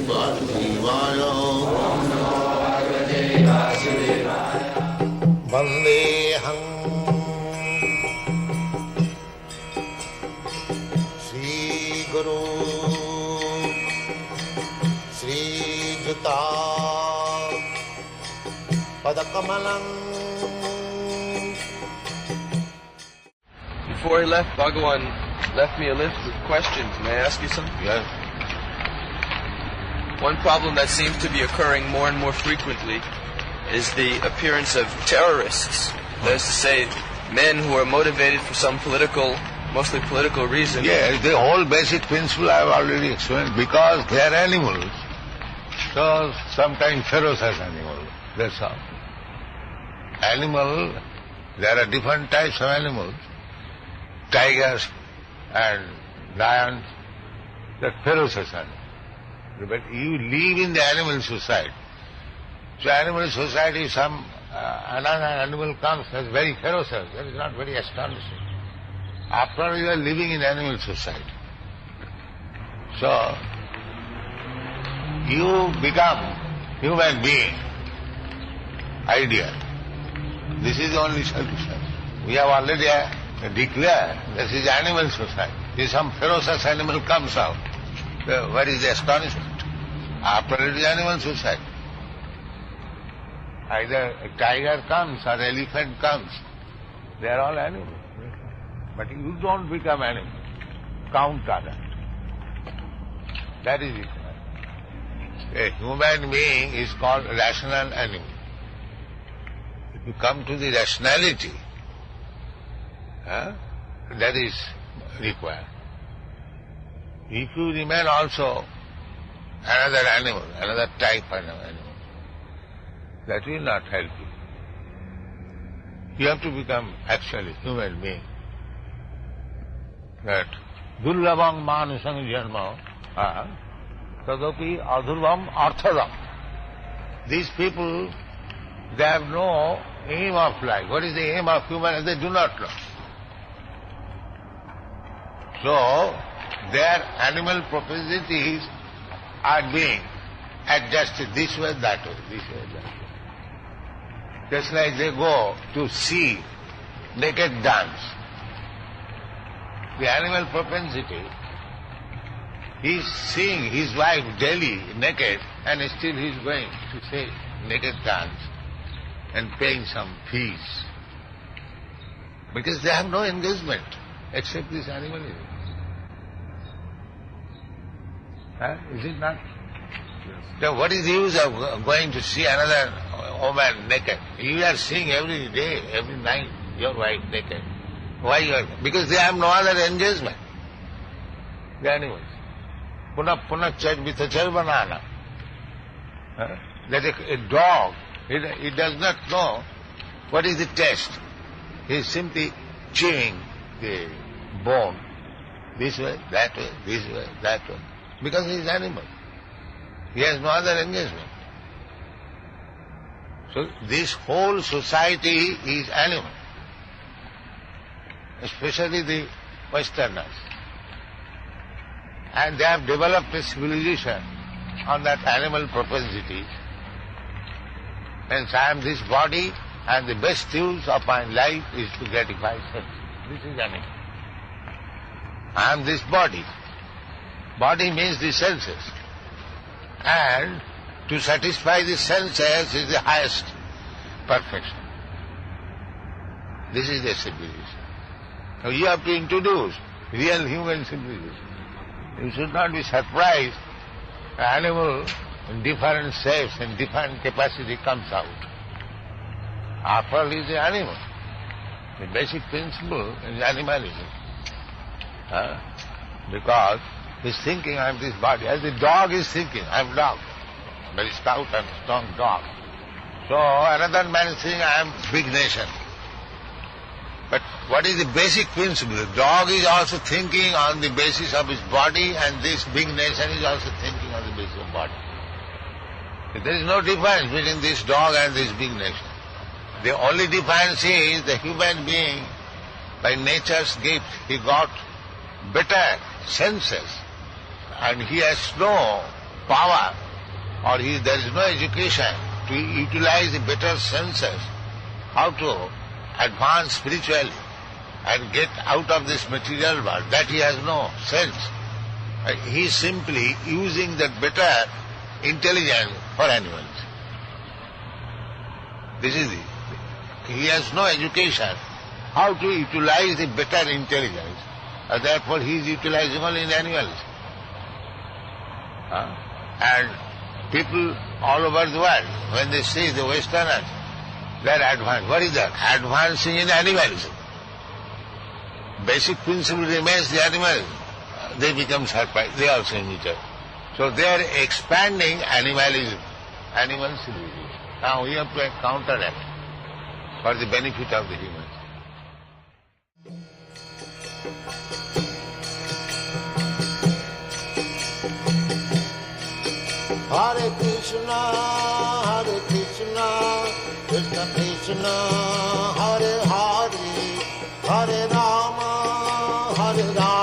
Vasudevaya. Vandeham Sri Guru Sri Juta Padakamalam. Before he left, Bhagawan left me a list with questions. May I ask you something? Yes. One problem that seems to be occurring more and more frequently is the appearance of terrorists. That is to say, men who are motivated for some mostly political reason. Yes, the whole basic principle I have already explained. Because they are animals, so sometimes ferocious animals. That's all. There are different types of animals. Tigers and lions, they're ferocious animals. But you live in the animal society. So animal society, another animal comes as very ferocious. That is not very astonishing. After all, you are living in animal society. So, you become human being, ideal. This is the only solution. We have already declared this is animal society. If some ferocious animal comes out, what is the astonishment? After it is animal society. Either a tiger comes or elephant comes. They are all animals. But you don't become animal. Counter that. That is it. A human being is called a rational animal. If you come to the rationality, that is required. If you remain also another animal, another type of animal, that will not help you. You have to become actually human being. That dullabam manusang janma tadapi adhurvam arthadam. These people, they have no aim of life. What is the aim of human? They do not know. So, their animal propensities are being adjusted this way, that way, this way, that way. Just like they go to see naked dance. The animal propensity, he is seeing his wife daily naked and still he is going to see naked dance and paying some fees. Because they have no engagement except this animalism. Is it not? Yes. Now what is the use of going to see another woman naked? You are seeing every day, every night, your wife naked. Why you are? Because they have no other engagement. The animals. Puna char banana. That a dog, it does not know what is the taste. He is simply chewing the bone. This way, that way, this way, that way. Because he is animal. He has no other engagement. So this whole society is animal. Especially the Westerners. And they have developed a civilization on that animal propensity. Hence I am this body and the best use of my life is to gratify sense. This is animal. I am this body. Body means the senses. And to satisfy the senses is the highest perfection. This is the civilization. Now you have to introduce real human civilization. You should not be surprised an animal in different shapes and different capacity comes out. After all, he is an animal. The basic principle is animalism. Because he is thinking, I am this body. As the dog is thinking, I am dog. Very stout and strong dog. So another man is saying, I am big nation. But what is the basic principle? The dog is also thinking on the basis of his body, and this big nation is also thinking on the basis of body. There is no difference between this dog and this big nation. The only difference is the human being, by nature's gift, he got better senses, and he has no power, or there is no education to utilize the better senses, how to advance spiritually and get out of this material world, that he has no sense. He is simply using that better intelligence for animals. This is it. He has no education how to utilize the better intelligence, and therefore he is utilizable in animals. And people all over the world, when they see the Westerners, they are advanced. What is that? Advancing in animalism. Basic principle remains the animal. They become surprised. They also imitate. So they are expanding animalism, animal civilization. Now we have to counter that for the benefit of the humans. Hare Krishna, Krishna Krishna, Hare Hare, Hare Rama, Hare Rama.